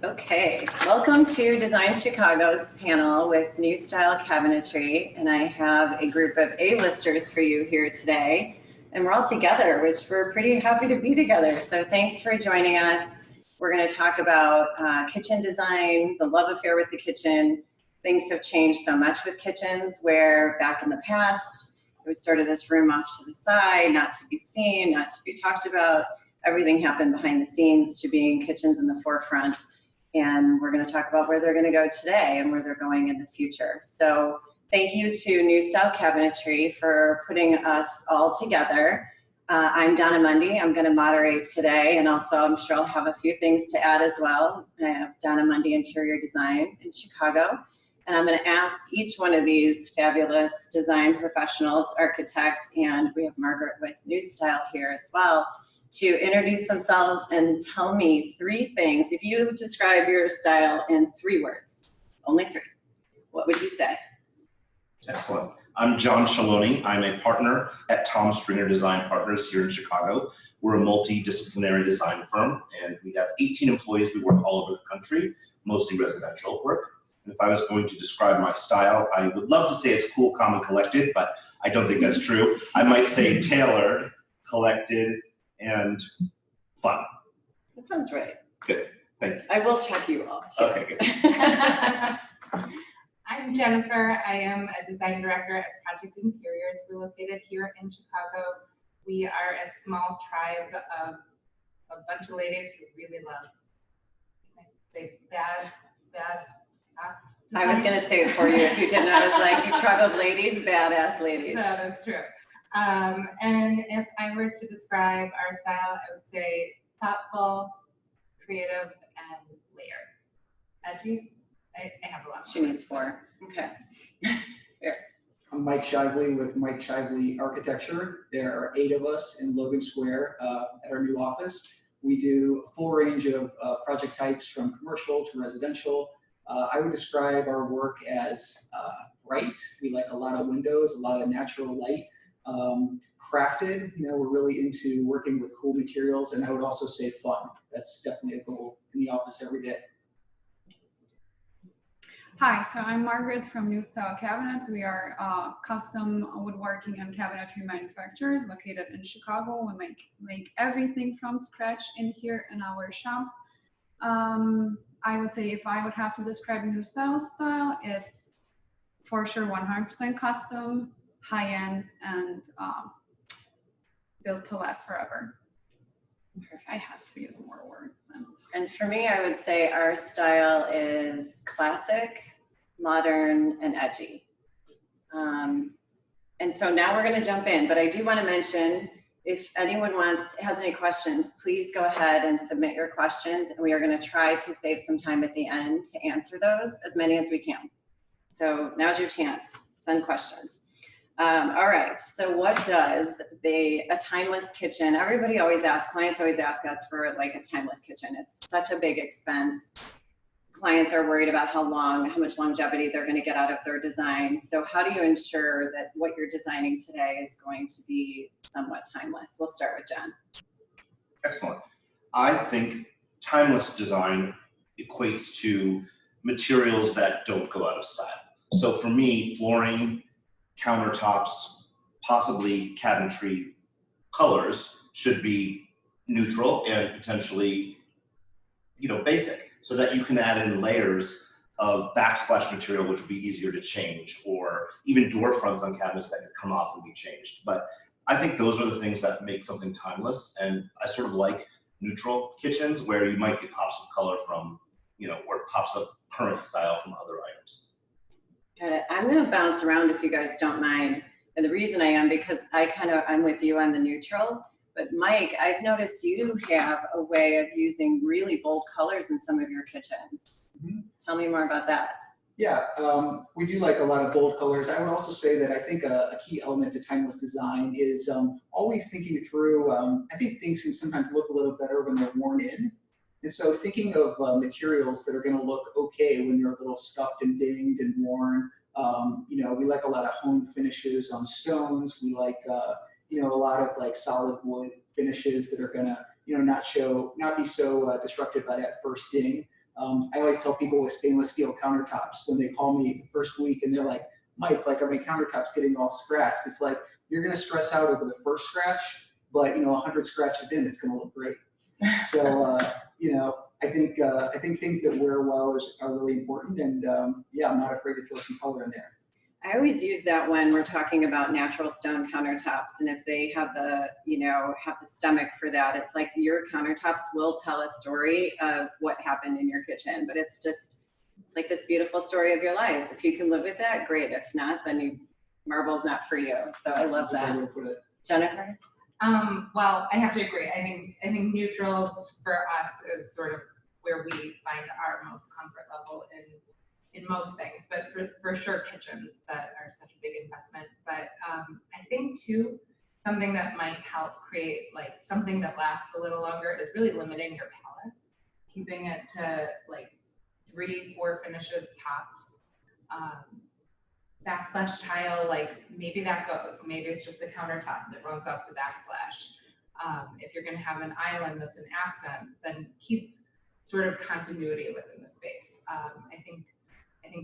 Okay, welcome to Design Chicago's panel with New Style Cabinetry, and I have a group of A-listers for you here today, and we're all together, which we're pretty happy to be together. So thanks for joining us. We're going to talk about kitchen design, the love affair with the kitchen. Things have changed so much with kitchens, where back in the past, it was sort of this room off to the side, not to be seen, not to be talked about. Everything happened behind the scenes to being kitchens in the forefront. And we're going to talk about where they're going to go today and where they're going in the future. So thank you to New Style Cabinetry for putting us all together. I'm Donna Mondi. I'm going to moderate today, and also I'm sure I'll have a few things to add as well. I have Donna Mondi Interior Design in Chicago, and I'm going to ask each one of these fabulous design professionals, architects, and we have Margaret with New Style here as well, to introduce themselves and tell me three things. If you describe your style in 3 words, only 3, what would you say? Excellent. I'm John Cialone. I'm a partner at Tom Stringer Design Partners here in Chicago. We're a multidisciplinary design firm, and we have 18 employees. We work all over the country, mostly residential work. And if I was going to describe my style, I would love to say it's cool, calm, and collected, but I don't think that's true. I might say tailored, collected, and fun. That sounds right. Good, thank you. I will check you all. Too. Okay, good. I'm Jennifer. I am a design director at Project Interiors. We're located here in Chicago. We are a small tribe of a bunch of ladies who really love, can I say bad I was going to say it for you if you didn't. I was like, you tribe of ladies, badass ladies. That is true. And if I were to describe our style, I would say thoughtful, creative, and layered. Edgy? I have a lot. She needs 4. Okay. Fair. I'm Mike Shively with Mike Shively Architecture. There are 8 of us in Logan Square at our new office. We do a full range of project types from commercial to residential. I would describe our work as bright. We like a lot of windows, a lot of natural light. Crafted, we're really into working with cool materials, and I would also say fun. That's definitely a goal in the office every day. Hi, so I'm Margaret from New Style Cabinets. We are custom woodworking and cabinetry manufacturers located in Chicago. We make everything from scratch in here in our shop. I would say if I would have to describe New Style style, it's for sure 100% custom, high-end, and built to last forever. I have to use more words. And for me, I would say our style is classic, modern, and edgy. And so now we're going to jump in, but I do want to mention, if anyone has any questions, please go ahead and submit your questions, and we are going to try to save some time at the end to answer those, as many as we can. So now's your chance. Send questions. All right, so what does a timeless kitchen, everybody always asks, clients always ask us for like a timeless kitchen. It's such a big expense. Clients are worried about how much longevity they're going to get out of their design. So how do you ensure that what you're designing today is going to be somewhat timeless? We'll start with Jen. Excellent. I think timeless design equates to materials that don't go out of style. So for me, flooring, countertops, possibly cabinetry colors should be neutral and potentially, basic, so that you can add in layers of backsplash material, which would be easier to change, or even door fronts on cabinets that could come off and be changed. But I think those are the things that make something timeless, and I sort of like neutral kitchens where you might get pops of color from, or pops of current style from other items. Got it. I'm going to bounce around if you guys don't mind. And the reason I am, because I'm with you on the neutral. But Mike, I've noticed you have a way of using really bold colors in some of your kitchens. Mm-hmm. Tell me more about that. Yeah, we do like a lot of bold colors. I would also say that I think a key element to timeless design is always thinking through, I think things can sometimes look a little better when they're worn in. And so thinking of materials that are going to look okay when they're a little scuffed and dinged and worn. We like a lot of home finishes on stones. We like, a lot of like solid wood finishes that are going to, not be so disrupted by that first ding. I always tell people with stainless steel countertops when they call me the first week and they're like, Mike, like, are my countertops getting all scratched? It's like, you're going to stress out over the first scratch, but 100 scratches in, it's going to look great. So, I think things that wear well are really important, and yeah, I'm not afraid to throw some color in there. I always use that when we're talking about natural stone countertops, and if they have the, have the stomach for that, it's like your countertops will tell a story of what happened in your kitchen, but it's like this beautiful story of your lives. If you can live with that, great. If not, then marble's not for you. So I love that. Jennifer? Well, I have to agree. I think neutrals for us is sort of where we find our most comfort level in most things, but for sure kitchens that are such a big investment. But I think too, something that might help create like something that lasts a little longer is really limiting your palette, keeping it to like 3-4 finishes tops. Backsplash tile, like maybe that goes. Maybe it's just the countertop that runs off the backsplash. If you're going to have an island that's an accent, then keep sort of continuity within the space. I think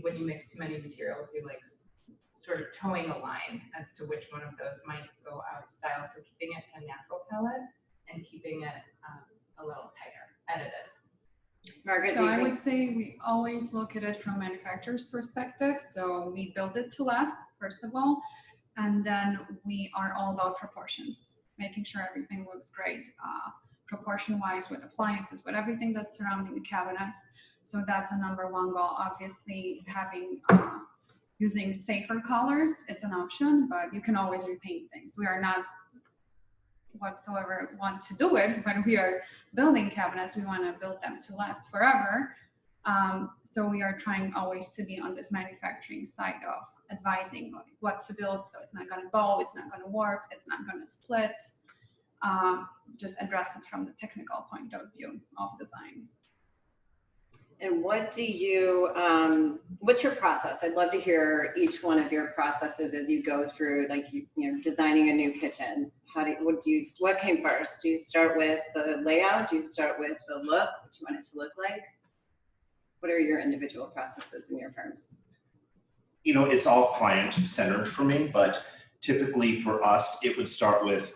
when you mix too many materials, you're like sort of towing a line as to which one of those might go out of style. So keeping it to natural palette and keeping it a little tighter, edited. Margaret, so I would say we always look at it from manufacturer's perspective. So we build it to last, first of all, and then we are all about proportions, making sure everything looks great, proportion-wise with appliances, with everything that's surrounding the cabinets. So that's a #1 goal. Obviously, using safer colors, it's an option, but you can always repaint things. We are not whatsoever want to do it. When we are building cabinets, we want to build them to last forever. So we are trying always to be on this manufacturing side of advising what to build. So it's not going to bow, it's not going to warp, it's not going to split. Just address it from the technical point of view of design. And what do you, what's your process? I'd love to hear each one of your processes as you go through, like, designing a new kitchen. What came first? Do you start with the layout? Do you start with the look? What you want it to look like? What are your individual processes in your firms? It's all client-centered for me, but typically for us, it would start with,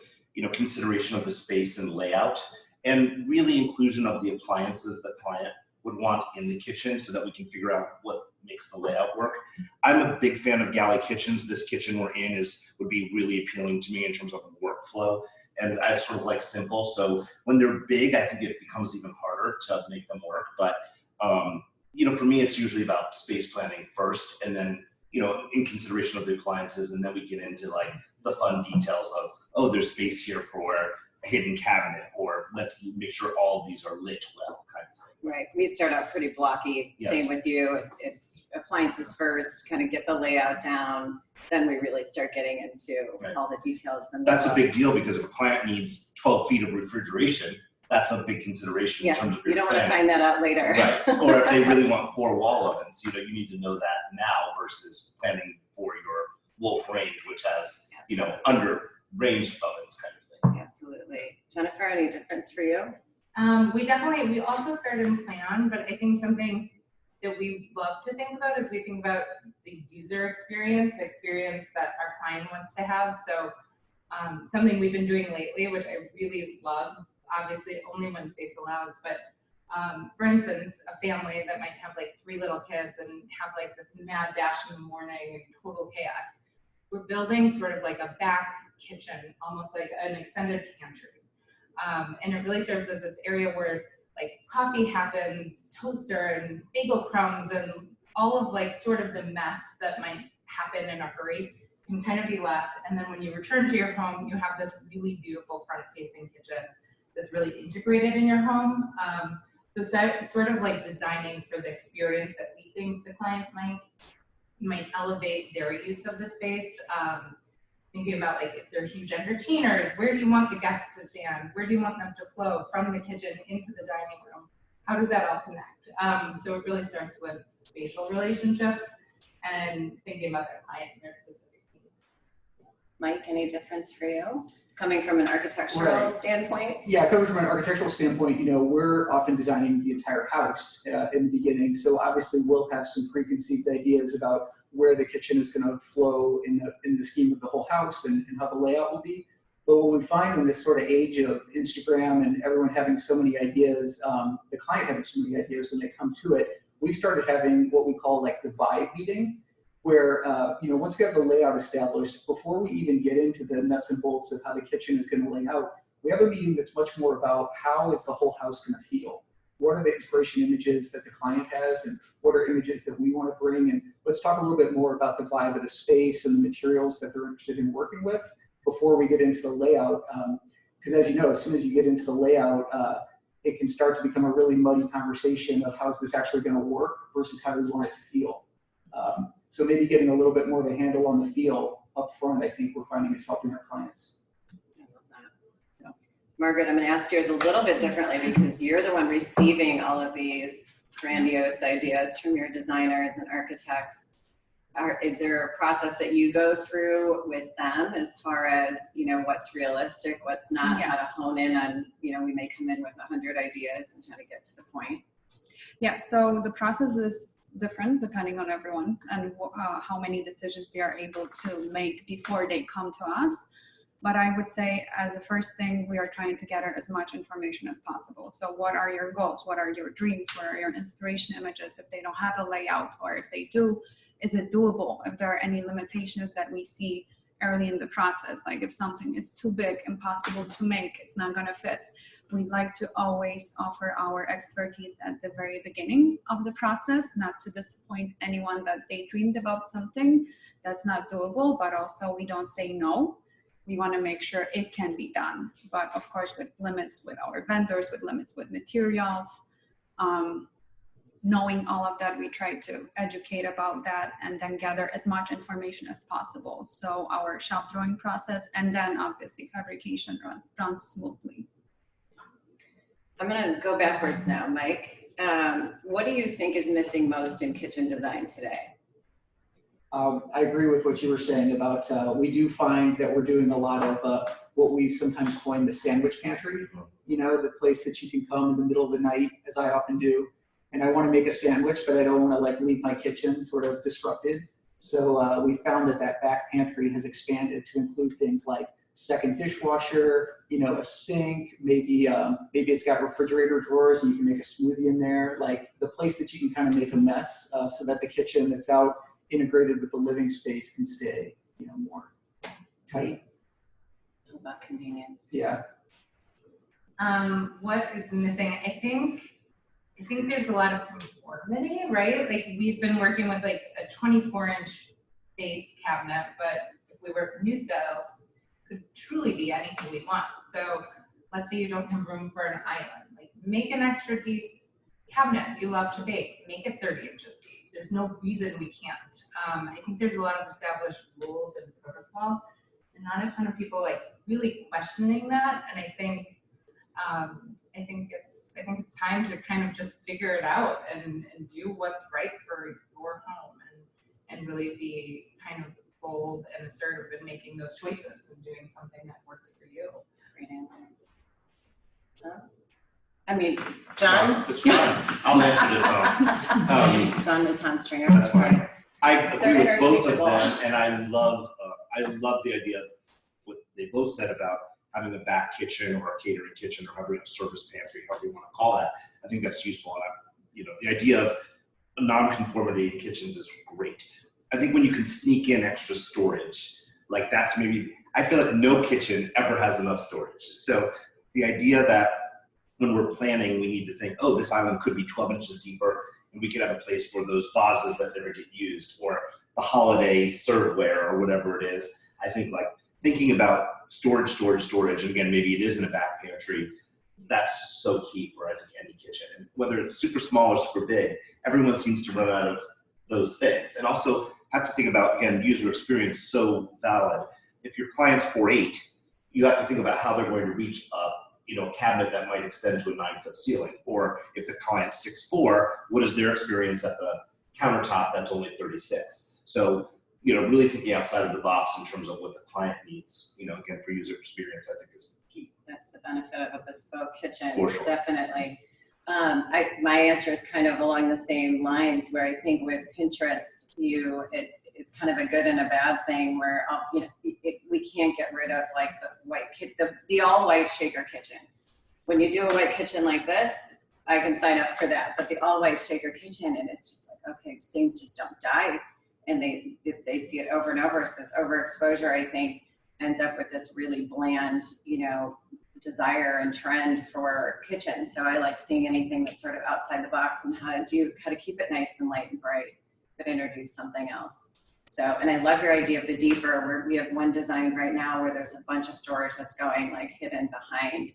consideration of the space and layout, and really inclusion of the appliances the client would want in the kitchen so that we can figure out what makes the layout work. I'm a big fan of galley kitchens. This kitchen we're in would be really appealing to me in terms of workflow, and I sort of like simple. So when they're big, I think it becomes even harder to make them work. But for me, it's usually about space planning first, and then in consideration of the appliances, and then we get into like the fun details of, oh, there's space here for a hidden cabinet, or let's make sure all of these are lit well, kind of thing. Right. We start out pretty blocky. Yes. Same with you. It's appliances first, kind of get the layout down. Then we really start getting into all the details. That's a big deal, because if a client needs 12 feet of refrigeration, that's a big consideration in terms of your you don't plan. want to find that out later. Right. Or if they really want 4 wall ovens, you need to know that now versus planning for your Wolf range, which has, under range ovens kind of thing. Absolutely. Jennifer, any difference for you? We also started in plan, but I think something that we love to think about is we think about the user experience, the experience that our client wants to have. So something we've been doing lately, which I really love, obviously only when space allows, but for instance, a family that might have like 3 little kids and have like this mad dash in the morning and total chaos. We're building sort of like a back kitchen, almost like an extended pantry. And it really serves as this area where like coffee happens, toaster and bagel crumbs and all of like sort of the mess that might happen in a hurry can kind of be left. And then when you return to your home, you have this really beautiful front-facing kitchen that's really integrated in your home. So sort of like designing for the experience that we think the client might elevate their use of the space. Thinking about like if they're huge entertainers, where do you want the guests to stand? Where do you want them to flow from the kitchen into the dining room? How does that all connect? So it really starts with spatial relationships and thinking about their client and their specific needs. Mike, any difference for you? Coming from an architectural Right. standpoint? Yeah, coming from an architectural standpoint, we're often designing the entire house in the beginning. So obviously we'll have some preconceived ideas about where the kitchen is going to flow in the scheme of the whole house and how the layout will be. But what we find in this sort of age of Instagram and everyone having so many ideas, the client having so many ideas when they come to it, we started having what we call like the vibe meeting, where once we have the layout established, before we even get into the nuts and bolts of how the kitchen is going to lay out, we have a meeting that's much more about how is the whole house going to feel. What are the inspiration images that the client has, and what are images that we want to bring? And let's talk a little bit more about the vibe of the space and the materials that they're interested in working with before we get into the layout. Because as you know, as soon as you get into the layout, it can start to become a really muddy conversation of how's this actually going to work versus how do we want it to feel. So maybe getting a little bit more of a handle on the feel up front, I think we're finding is helping our clients. Yeah. Margaret, I'm going to ask yours a little bit differently because you're the one receiving all of these grandiose ideas from your designers and architects. Is there a process that you go through with them as far as, what's realistic, what's not, Yes. how to hone in on, we may come in with 100 ideas and how to get to the point? Yeah, so the process is different depending on everyone and how many decisions they are able to make before they come to us. But I would say as a first thing, we are trying to gather as much information as possible. So what are your goals? What are your dreams? What are your inspiration images? If they don't have a layout, or if they do, is it doable? If there are any limitations that we see early in the process, like if something is too big, impossible to make, it's not gonna fit. We'd like to always offer our expertise at the very beginning of the process, not to disappoint anyone that they dreamed about something that's not doable, but also we don't say no. We want to make sure it can be done, but of course with limits with our vendors, with limits with materials. Knowing all of that, we try to educate about that and then gather as much information as possible. So our shop drawing process and then obviously fabrication runs smoothly. I'm going to go backwards now, Mike. What do you think is missing most in kitchen design today? I agree with what you were saying about, we do find that we're doing a lot of what we sometimes coin the sandwich pantry, the place that you can come in the middle of the night, as I often do, and I want to make a sandwich, but I don't want to leave my kitchen sort of disrupted. So we found that back pantry has expanded to include things like second dishwasher, a sink, maybe it's got refrigerator drawers and you can make a smoothie in there, like the place that you can kind of make a mess so that the kitchen that's out integrated with the living space can stay, more tight. All about convenience. Yeah. What is missing? I think there's a lot of conformity, right? Like we've been working with like a 24-inch base cabinet, but if we work with new styles, could truly be anything we want. So let's say you don't have room for an island, like make an extra deep cabinet you love to bake, make it 30 inches deep. There's no reason we can't. I think there's a lot of established rules and protocol, and not a ton of people really questioning that. And I think it's time to kind of just figure it out and do what's right for your home and really be kind of bold and assertive in making those choices and doing something that works for you. That's a great answer. John? It's fine. I'll answer it. John the Tom Stringer. That's fine. I agree with both of interchangeable. them, and I love the idea of what they both said about having a back kitchen or a catering kitchen or having a service pantry, however you want to call that. I think that's useful, and the idea of non-conformity in kitchens is great. I think when you can sneak in extra storage, that's maybe, I feel like no kitchen ever has enough storage. So the idea that when we're planning, we need to think, oh, this island could be 12 inches deeper, and we could have a place for those vases that never get used, or the holiday serveware, or whatever it is. I think thinking about storage, and again, maybe it isn't a back pantry, that's so key for, I think, any kitchen. And whether it's super small or super big, everyone seems to run out of those things. And also have to think about, again, user experience, so valid. If your client's 4'8", you have to think about how they're going to reach a cabinet that might extend to a 9-foot ceiling. Or if the client's 6'4", what is their experience at the countertop that's only 36? So really thinking outside of the box in terms of what the client needs, again, for user experience, I think is key. That's the benefit of a bespoke kitchen, For sure. definitely. My answer is kind of along the same lines, where I think with Pinterest, it's kind of a good and a bad thing, where we can't get rid of like the all white shaker kitchen. When you do a white kitchen like this, I can sign up for that. But the all white shaker kitchen, and it's just like, okay, things just don't die, and they see it over and over. So this overexposure, I think, ends up with this really bland, desire and trend for kitchens. So I like seeing anything that's sort of outside the box and how to keep it nice and light and bright, but introduce something else. So, and I love your idea of the deeper, where we have one design right now where there's a bunch of storage that's going like hidden behind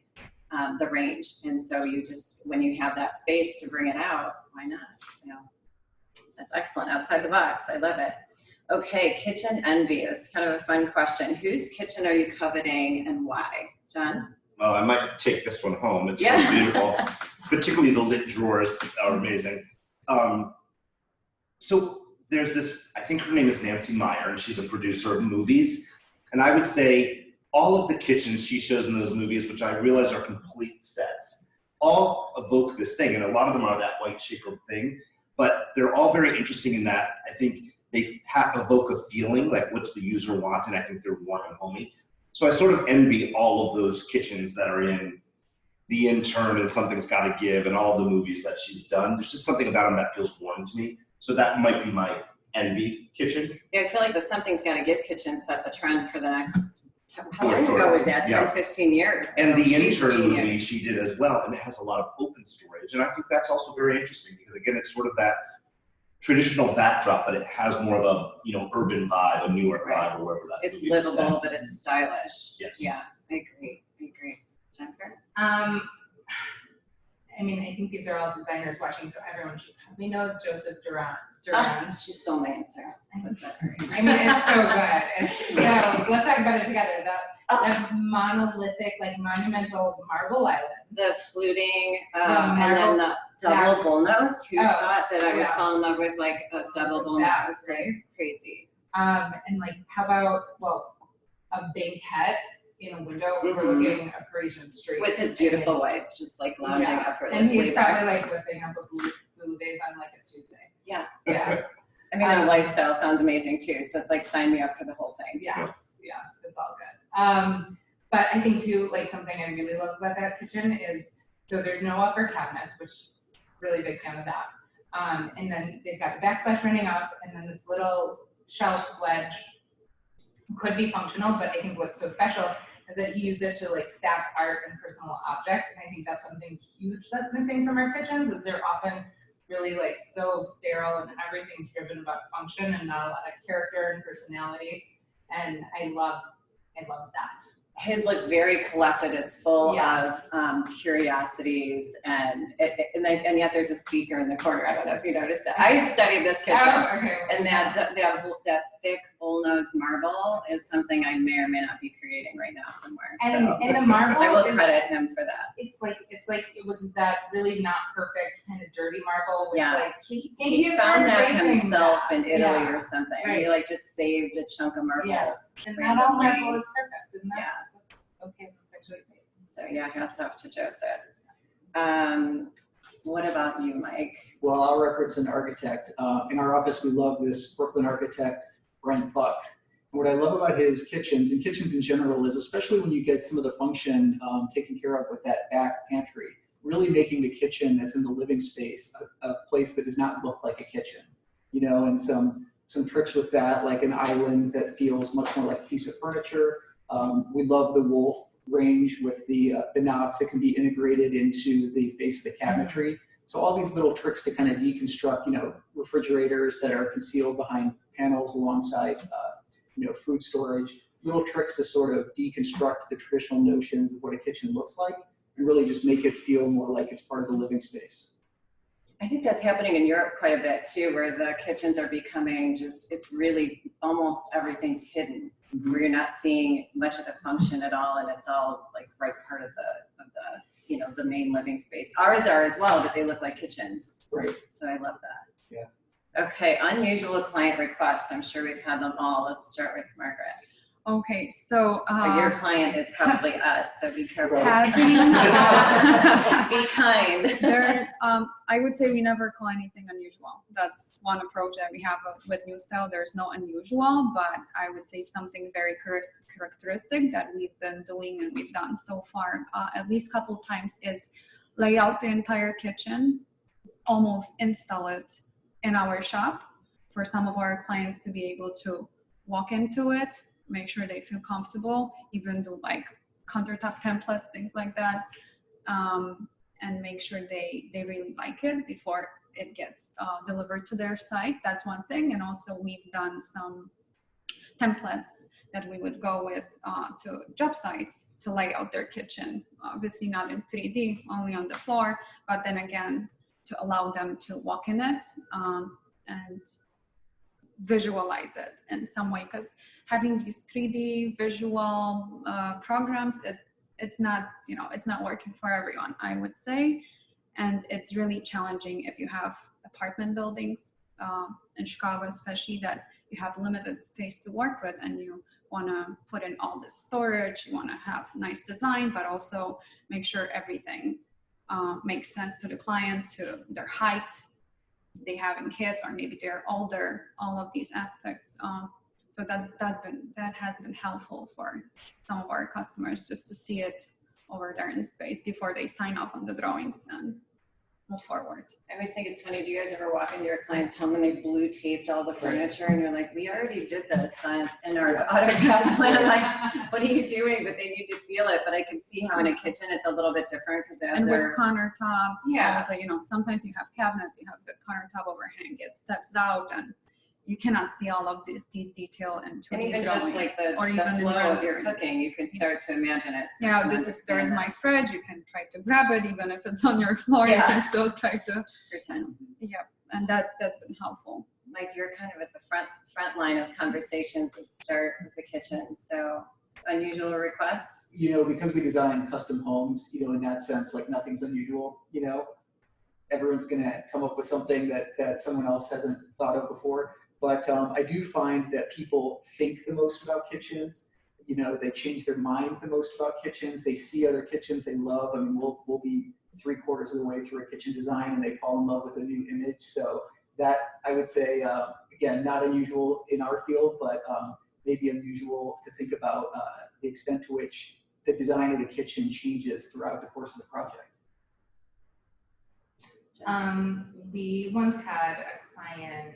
the range. And so when you have that space to bring it out, why not? So that's excellent. Outside the box. I love it. Okay. Kitchen envy is kind of a fun question. Whose kitchen are you coveting and why? John? Well, I might take this one home. It's Yeah. so beautiful. Particularly the lit drawers are amazing. So there's this, I think her name is Nancy Meyer, and she's a producer of movies. And I would say all of the kitchens she shows in those movies, which I realize are complete sets, all evoke this thing. And a lot of them are that white shaker thing, but they're all very interesting in that I think they evoke a feeling, like what's the user want, and I think they're warm and homey. So I sort of envy all of those kitchens that are in The Intern and Something's Gotta Give and all the movies that she's done. There's just something about them that feels warm to me. So that might be my envy kitchen. Yeah, I feel like the Something's Gotta Give kitchen set the trend for the next, how For long sure. ago was that? 10, Yeah. 15 years. And So The she's Intern movie genius. she did as well, and it has a lot of open storage. And I think that's also very interesting because, again, it's sort of that traditional backdrop, but it has more of a urban vibe, a New York vibe, or wherever that It's movie is set. livable, but it's stylish. Yes. Yeah, I agree. Jennifer? I think these are all designers watching, so everyone should probably know Joseph Duran. She stole my answer. That's not her. It's so good. So let's talk about it together. The monolithic, like monumental marble island. The fluting, The and then the double bullnose. Who Oh, thought that I would yeah. fall in love with like a double bullnose? Like crazy. And like, how about, a banquette in a window overlooking a Parisian street. With his beautiful wife, just like lounging Yeah. effortlessly. And he's there. probably like whipping up a blue days on like a Tuesday. Yeah. Yeah. And lifestyle sounds amazing too. So it's like, sign me up for the whole thing. Yeah, it's all good. But I think too, like something I really love about that kitchen is, so there's no upper cabinets, which really big fan of that. And then they've got the backsplash running up, and then this little shelf ledge could be functional, but I think what's so special is that he used it to like stack art and personal objects. And I think that's something huge that's missing from our kitchens, is they're often really like so sterile and everything's driven about function and not a lot of character and personality. And I love that. His looks very collected. It's full Yes. of curiosities, and yet there's a speaker in the corner. I don't know if you noticed that. I've studied this kitchen, Oh, okay. and that thick bullnose marble is something I may or may not be creating right now somewhere. And the marble I will is, credit him for that. it's like it was that really not perfect kind of dirty marble, which Yeah, like he you found start that tracing himself that. in Italy Yeah, or something. right. He like just saved a chunk of marble. Yeah. And not all randomly. marble is perfect, and that's okay. That's actually great. So yeah, hats off to Joseph. What about you, Mike? Well, I'll reference an architect. In our office, we love this Brooklyn architect, Brent Buck. And what I love about his kitchens, and kitchens in general, is especially when you get some of the function taken care of with that back pantry, really making the kitchen that's in the living space a place that does not look like a kitchen. And some tricks with that, like an island that feels much more like a piece of furniture. We love the Wolf range with the knobs that can be integrated into the face of the cabinetry. So all these little tricks to kind of deconstruct, refrigerators that are concealed behind panels alongside, food storage, little tricks to sort of deconstruct the traditional notions of what a kitchen looks like and really just make it feel more like it's part of the living space. I think that's happening in Europe quite a bit too, where the kitchens are becoming it's really almost everything's hidden, where you're not seeing much of the function at all, and it's all like right part of the main living space. Ours are as well, but they look like kitchens. Right. So I love that. Yeah. Okay, unusual client requests. I'm sure we've had them all. Let's start with Margaret. Okay, so But your client is probably us, so be careful. having Be kind. I would say we never call anything unusual. That's one approach that we have with New Style. There's no unusual, but I would say something very characteristic that we've been doing and we've done so far at least a couple times is lay out the entire kitchen, almost install it in our shop for some of our clients to be able to walk into it, make sure they feel comfortable, even do like countertop templates, things like that, and make sure they really like it before it gets delivered to their site. That's one thing. And also we've done some templates that we would go with to job sites to lay out their kitchen, obviously not in 3D, only on the floor, but then again, to allow them to walk in it and visualize it in some way, because having these 3D visual programs, it's not, it's not working for everyone, I would say. And it's really challenging if you have apartment buildings in Chicago, especially, that you have limited space to work with and you want to put in all this storage, you want to have nice design, but also make sure everything makes sense to the client, to their height, they having kids, or maybe they're older, all of these aspects. So that has been helpful for some of our customers, just to see it over there in space before they sign off on the drawings and move forward. I always think it's funny, do you guys ever walk into your client's home and they blue taped all the furniture and you're like, we already did this in our AutoCAD plan, like, what are you doing? But they need to feel it. But I can see how in a kitchen it's a little bit different, because And with countertops, yeah, sometimes you have cabinets, you have the countertop overhang, it steps out, and you cannot see all of these detail in 2D and even drawing. just like the even in flow of your rendering. cooking, you can start to imagine it. So Yeah, you can if there's understand my fridge, you can try to grab it, even if it's on your floor, Yeah. you can still try to. just pretend. Yep, and that's been helpful. Mike, you're kind of at the front line of conversations that start with the kitchen. So unusual requests. Because we design custom homes, in that sense, like nothing's unusual, everyone's gonna come up with something that someone else hasn't thought of before. But I do find that people think the most about kitchens. They change their mind the most about kitchens. They see other kitchens they love. I mean, we'll be 3/4 of the way through a kitchen design and they fall in love with a new image. So that, I would say, again, not unusual in our field, but maybe unusual to think about the extent to which the design of the kitchen changes throughout the course of the project. We once had a client,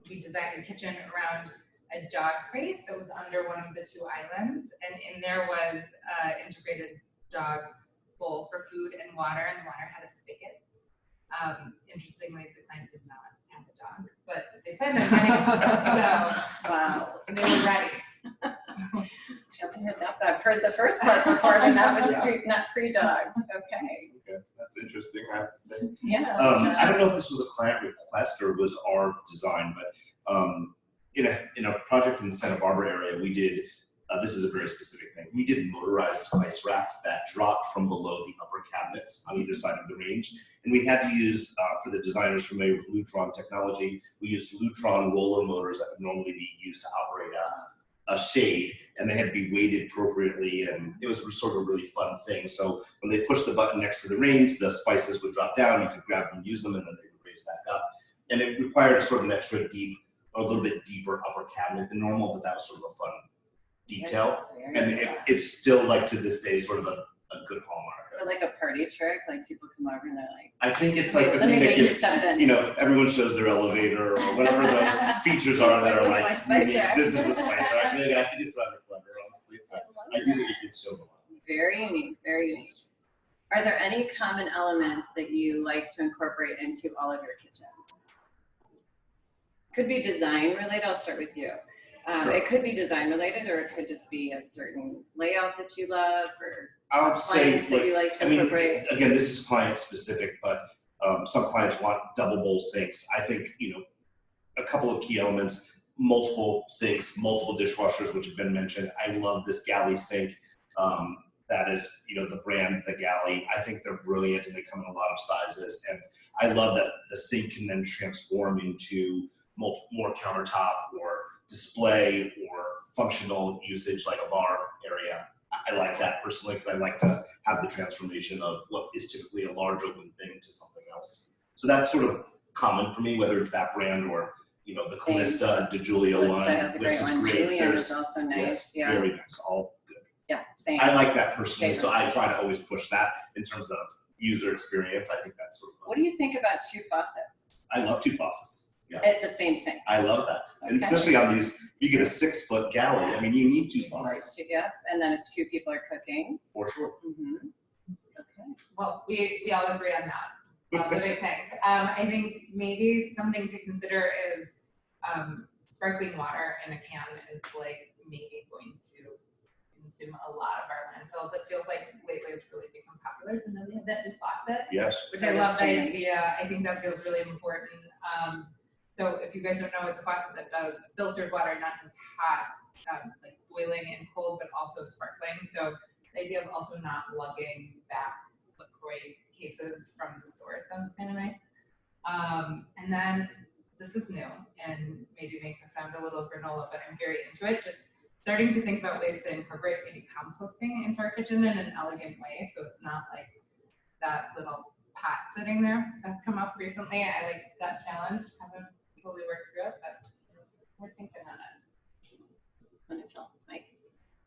we designed the kitchen around a dog crate that was under one of the 2 islands, and in there was an integrated dog bowl for food and water, and the water had a spigot. Interestingly, the client did not have a dog, but they planned on getting one, so Wow. they were ready. I haven't heard that. I've heard the first part before, but not with not pre-dog. Okay. Okay, that's interesting, I have to say. Yeah. I don't know if this was a client request or was our design, but in a project in the Santa Barbara area, we did, this is a very specific thing, we did motorized spice racks that drop from below the upper cabinets on either side of the range. And we had to use, for the designers familiar with Lutron technology, we used Lutron roller motors that would normally be used to operate a shade, and they had to be weighted appropriately, and it was sort of a really fun thing. So when they pushed the button next to the range, the spices would drop down, you could grab them, use them, and then they would raise back up. And it required sort of an extra deep, a little bit deeper upper cabinet than normal, but that was sort of a fun detail. And it's still, like, to this day, sort of a good hallmark. So like a party trick, like people come over and they're like, I think it's like the let me thing that make you gets, something. everyone shows their elevator or whatever those features are that are My like, spice unique. rack. This is the spice rack. I think it's rather clever, honestly. So I do think it gets shown a lot. Very unique, very unique. Are there any common elements that you like to incorporate into all of your kitchens? Could be design related. I'll start with you. Sure. It could be design related, or it could just be a certain layout that you love, or I would say, clients that you like to I mean, incorporate. again, this is client specific, but some clients want double bowl sinks. I think, a couple of key elements, multiple sinks, multiple dishwashers, which have been mentioned. I love this galley sink. that is, the brand, the Galley. I think they're brilliant and they come in a lot of sizes. And I love that the sink can then transform into more countertop or display or functional usage like a bar area. I like that personally because I like to have the transformation of what is typically a large open thing to something else. So that's sort of common for me, whether it's that brand or, the Same. Calista, DeGiulio Calista line, has a which great is one. great. Julian is There's- also nice. Yes, Yeah. very nice. All good. Yeah. Same. I like that personally, so I Favorites. try to always push that in terms of user experience. I think that's sort of What fun. do you think about 2 faucets I love 2 faucets. Yeah, at the same sink? I love that. And Okay. especially on these, you get a 6-foot galley. I mean, you need 2 faucets Yep. And then if 2 people are cooking. for sure. Mm-hmm. Okay. Well, we all agree on that. The big sink. I think maybe something to consider is sparkling water in a can is like maybe going to consume a lot of our landfills. It feels like lately it's really become popular, so then we have that new faucet, Yes. which I love the Understand. idea. I think that feels really important. So if you guys don't know, it's a faucet that does filtered water, not just hot, like boiling and cold, but also sparkling. So the idea of also not lugging back LaCroix cases from the store sounds kind of nice. And then this is new and maybe makes us sound a little granola, but I'm very into it. Just starting to think about ways to incorporate maybe composting into our kitchen in an elegant way. So it's not like that little pot sitting there that's come up recently. I liked that challenge. Haven't totally worked through it, but we're thinking on it. Wonderful. Mike?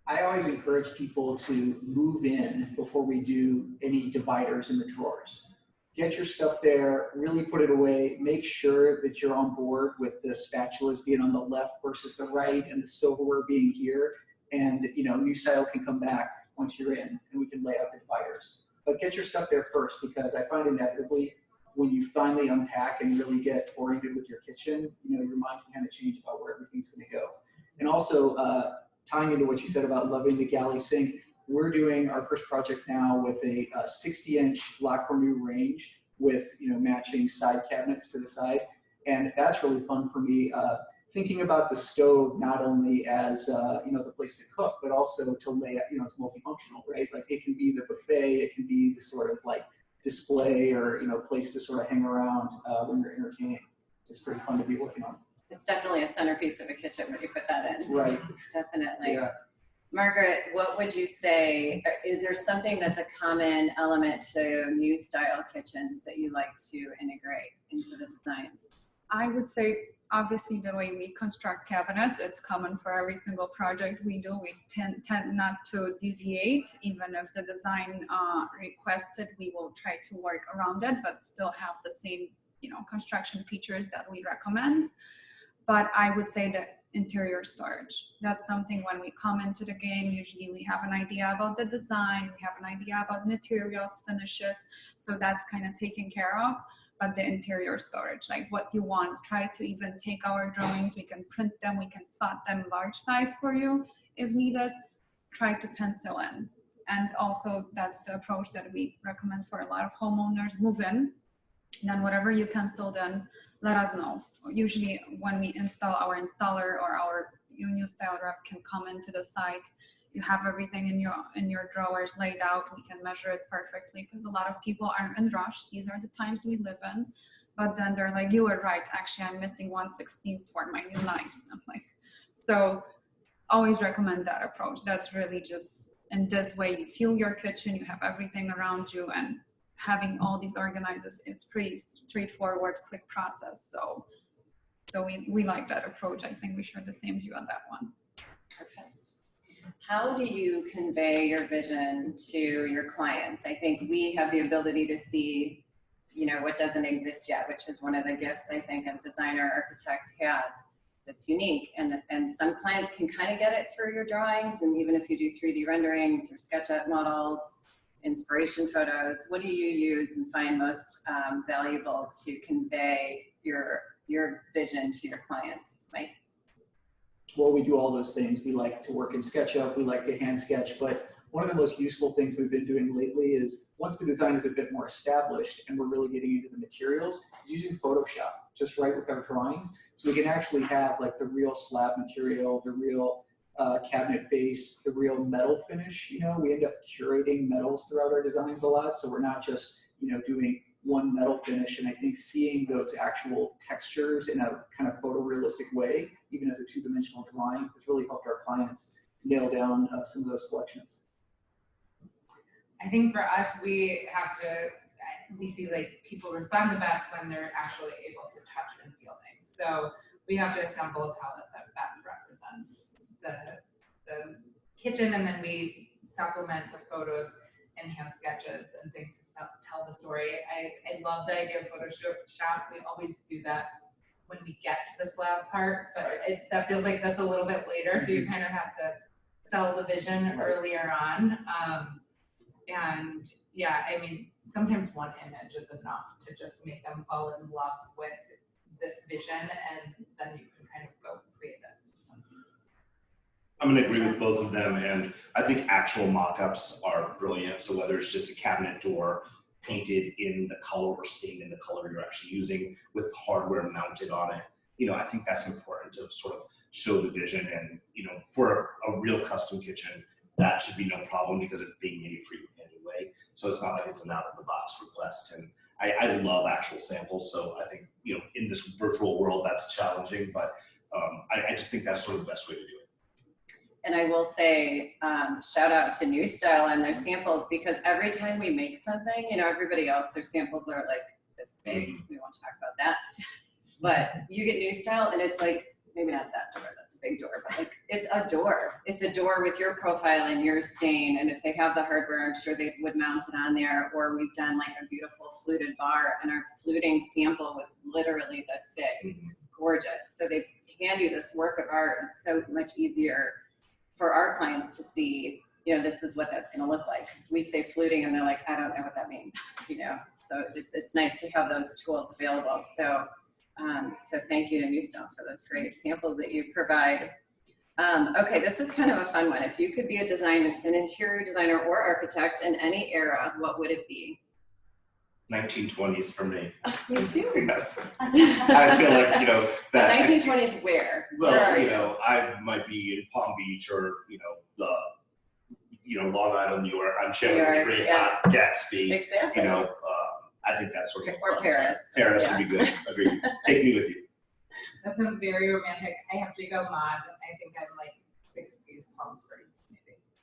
I always encourage people to move in before we do any dividers in the drawers. Get your stuff there, really put it away, make sure that you're on board with the spatulas being on the left versus the right and the silverware being here. And new style can come back once you're in and we can lay out the dividers. But get your stuff there first, because I find inevitably when you finally unpack and really get oriented with your kitchen, your mind can kind of change about where everything's going to go. And also tying into what you said about loving the galley sink, we're doing our first project now with a 60-inch Lock Renew range with matching side cabinets to the side, and that's really fun for me. Thinking about the stove not only as the place to cook, but also to lay. It's multifunctional, right? Like it can be the buffet, it can be the sort of like display or place to sort of hang around when you're entertaining. It's pretty fun to be working on. It's definitely a centerpiece of a kitchen when you put that in. Right. Definitely. Yeah. Margaret, what would you say, is there something that's a common element to new style kitchens that you like to integrate into the designs? I would say, obviously, the way we construct cabinets, it's common for every single project we do. We tend not to deviate, even if the design requests it, we will try to work around it, but still have the same, construction features that we recommend. But I would say that interior storage, that's something when we come into the game, usually we have an idea about the design, we have an idea about materials, finishes, so that's kind of taken care of. But the interior storage, like what you want, try to even take our drawings, we can print them, we can plot them large size for you if needed, try to pencil in. And also that's the approach that we recommend for a lot of homeowners. Move in, then whatever you penciled in, let us know. Usually when we install, our installer or our new style rep can come into the site. You have everything in your drawers laid out. We can measure it perfectly, because a lot of people are in rush. These are the times we live in. But then they're like, you were right, actually I'm missing 1/16 for my new knives. I'm like, so always recommend that approach. That's really just, in this way you feel your kitchen, you have everything around you, and having all these organizers, it's pretty straightforward, quick process. So we like that approach. I think we share the same view on that one. Perfect. How do you convey your vision to your clients? I think we have the ability to see, what doesn't exist yet, which is one of the gifts I think a designer architect has that's unique. And some clients can kind of get it through your drawings. And even if you do 3D renderings or SketchUp models, inspiration photos, what do you use and find most valuable to convey your vision to your clients, Mike? Well, we do all those things. We like to work in SketchUp, we like to hand sketch, but one of the most useful things we've been doing lately is, once the design is a bit more established and we're really getting into the materials, is using Photoshop just right with our drawings. So we can actually have like the real slab material, the real cabinet face, the real metal finish. You know, we end up curating metals throughout our designs a lot, so we're not just, you know, doing one metal finish. And I think seeing those actual textures in a kind of photorealistic way, even as a two-dimensional drawing, has really helped our clients nail down some of those selections. I think for us, we see like people respond the best when they're actually able to touch and feel things. So we have to assemble a palette that best represents the kitchen, and then we supplement with photos and hand sketches and things to tell the story. I love the idea of Photoshop. We always do that when we get to the slab part, but that feels like that's a little bit later. So you kind of have to sell the vision earlier on. And yeah, I mean, sometimes one image is enough to just make them fall in love with this vision, and then you can kind of go create it. I'm going to agree with both of them, and I think actual mock-ups are brilliant. So whether it's just a cabinet door painted in the color or stained in the color you're actually using with hardware mounted on it, you know, I think that's important to sort of show the vision. And, you know, for a real custom kitchen, that should be no problem because it's being made for you anyway. So it's not like it's an out-of-the-box request. And I love actual samples, so I think, you know, in this virtual world, that's challenging, but I just think that's sort of the best way to do it. And I will say, shout out to New Style and their samples, because every time we make something, you know, everybody else, their samples are like this big. We won't talk about that. But you get New Style and it's like, maybe not that door, that's a big door, but like it's a door. It's a door with your profile and your stain. And if they have the hardware, I'm sure they would mount it on there. Or we've done like a beautiful fluted bar, and our fluting sample was literally this big. It's gorgeous. So they hand you this work of art. It's so much easier for our clients to see, you know, this is what that's going to look like. Because we say fluting and they're like, I don't know what that means, you know. So it's nice to have those tools available. So so thank you to New Style for those great samples that you provide. Okay, this is kind of a fun one. If you could be an interior designer or architect in any era, what would it be? 1920s for me. Me too. Yes. I feel like, you know, that 1920s where? Well, you know, I might be in Palm Beach or, you know, Long Island, New York. I'm chilling with the Great Gatsby. Exactly. You know, I think that's sort of or fun. Paris. Paris would be good. Agreed. Take me with you. That sounds very romantic. I have to go mod. I think I'm like 60s Palm Springs,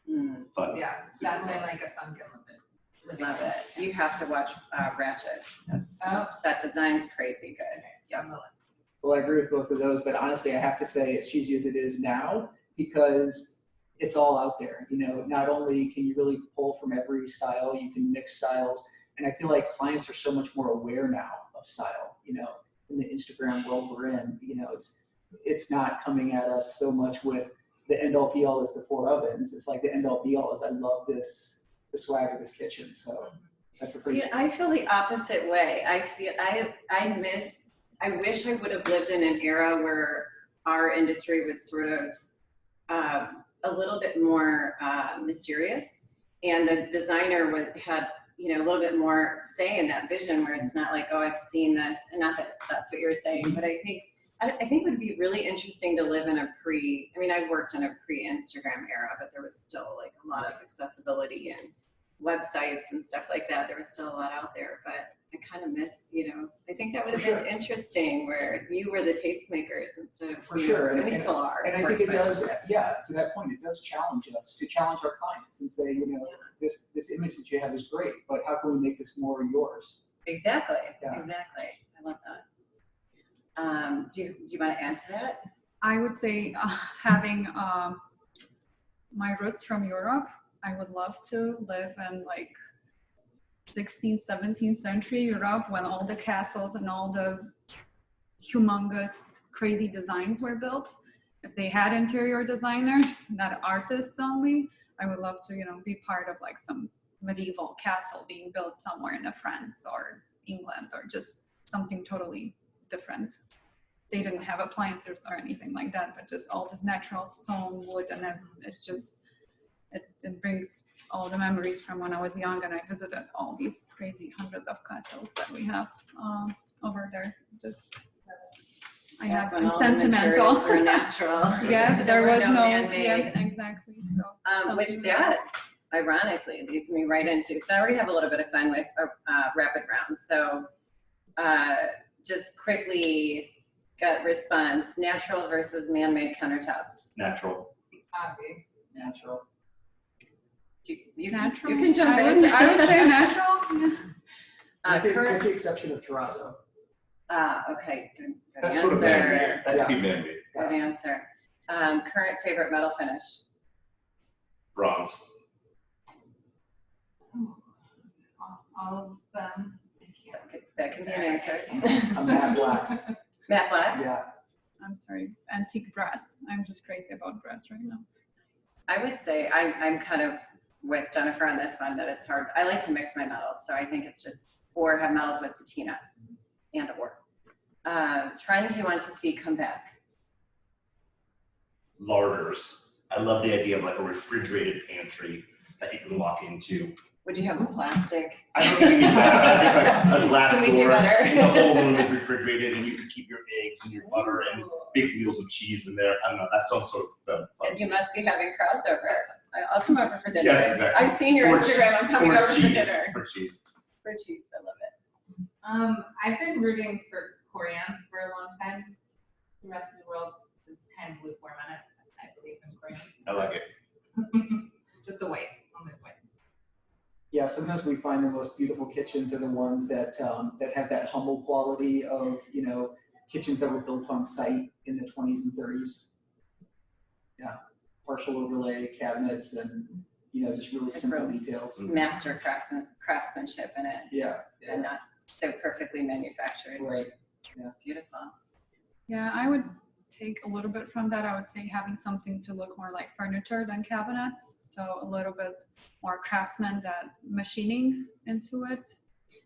maybe. Fun. Yeah, definitely like a son can live it. Love it. You have to watch Ratchet. That's set design's crazy good. Yeah. Well, I agree with both of those, but honestly, I have to say, as cheesy as it is now, because it's all out there. You know, not only can you really pull from every style, you can mix styles. And I feel like clients are so much more aware now of style, you know, in the Instagram world we're in. You know, it's not coming at us so much with the end all be all is the four ovens. It's like the end all be all is I love the swag of this kitchen. So that's a pretty. See, I feel the opposite way. I wish I would have lived in an era where our industry was sort of a little bit more mysterious, and the designer had, you know, a little bit more say in that vision, where it's not like, oh, I've seen this, and not that that's what you're saying, but I think it would be really interesting to live in I worked in a pre-Instagram era, but there was still like a lot of accessibility and websites and stuff like that. There was still a lot out there, but I kind of miss, you know, I think that would have been interesting where you were the tastemakers instead of, for sure. And we still are. And I think it does, yeah, to that point, it does challenge us to challenge our clients and say, you know, this image that you have is great, but how can we make this more yours? Exactly, Yeah. exactly. I love that. Do you want to add to that? I would say having my roots from Europe, I would love to live in like 16th, 17th century Europe, when all the castles and all the humongous, crazy designs were built. If they had interior designers, not artists only, I would love to, you know, be part of like some medieval castle being built somewhere in France or England, or just something totally different. They didn't have appliances or anything like that, but just all this natural stone, wood, and it's just, it brings all the memories from when I was young and I visited all these crazy hundreds of castles that we have over there. Just, I have, When I'm all the sentimental. materials are natural. Yeah, there was no, man-made. yeah, exactly, so. Which something that ironically leads me right into, so I already have a little bit of fun with rapid rounds. So just quickly gut response, natural versus man-made countertops. Natural. Obvi. Natural. You Natural? can jump I in. would say natural, yeah. Current, With the exception of terrazzo. okay, good That's sort of answer. man-made. That could be man-made. Good answer. Current favorite metal finish. Bronze. All of them. That can be an answer. A matte black. Matte black. Yeah. I'm sorry, antique brass. I'm just crazy about brass right now. I would say I'm kind of with Jennifer on this one, that it's hard. I like to mix my metals, so I think it's just, or have metals with patina and or. Trend you want to see come back. Larders. I love the idea of like a refrigerated pantry that you can walk into. Would you have a plastic? I don't think you need that. I think like a glass Can we do door. better? The whole room is refrigerated, and you can keep your eggs and your butter and big wheels of cheese in there. I don't know. That's some sort of fun. And you must be having crowds over. I'll come over for dinner. Yes, exactly. I've seen your For Instagram. I'm coming for over cheese, for dinner. For cheese. For cheese, I love it. I've been rooting for Corian for a long time. The rest of the world is kind of lukewarm on it. I believe in Corian. I like it. Just the white, only white. Yeah, sometimes we find the most beautiful kitchens are the ones that that have that humble quality of, you know, kitchens that were built on site in the 20s and 30s. Yeah, partial overlay cabinets and, you know, just really simple details. Master craftsmanship in it, Yeah, and not so perfectly manufactured. right. Beautiful. Yeah, I would take a little bit from that. I would say having something to look more like furniture than cabinets. So a little bit more craftsman, that machining into it.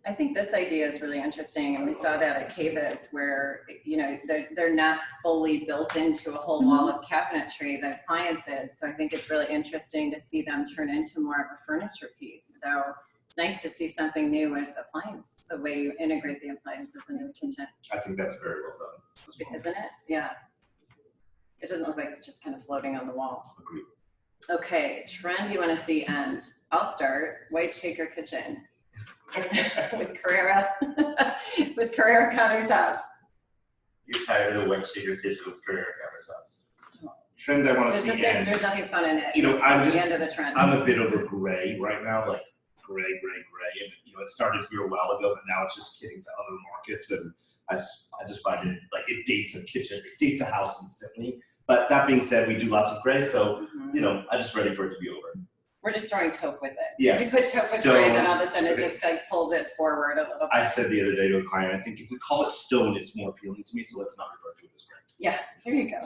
I think this idea is really interesting, and we saw that at Cavis, where, you know, they're not fully built into a whole wall of cabinetry, the appliances. So I think it's really interesting to see them turn into more of a furniture piece. So it's nice to see something new with appliance, the way you integrate the appliances into the kitchen, I think that's very well done as well. isn't it? Yeah. It doesn't look like it's just kind of floating on the wall. Agreed. Okay, trend you want to see end. I'll start. White shaker kitchen with Carrera with Carrera countertops. You're tired of the wet shaker kitchen with Carrera countertops. Trend I want to It's see just end. there's nothing fun in it. You know, I'm It's just the end of the trend. I'm a bit over gray right now, like gray, and you know it started here a while ago, but now it's just getting to other markets, and I just find it like it dates a kitchen, it dates a house instantly. But that being said, we do lots of gray, so you know I'm just ready for it to be over. We're just throwing taupe with it. Yes. You put taupe with Stone. gray, then all of a sudden it Okay. just like pulls it forward a little bit. I said the other day to a client, I think if we call it stone, it's more appealing to me, so let's not refer to it as gray. Yeah, there you go.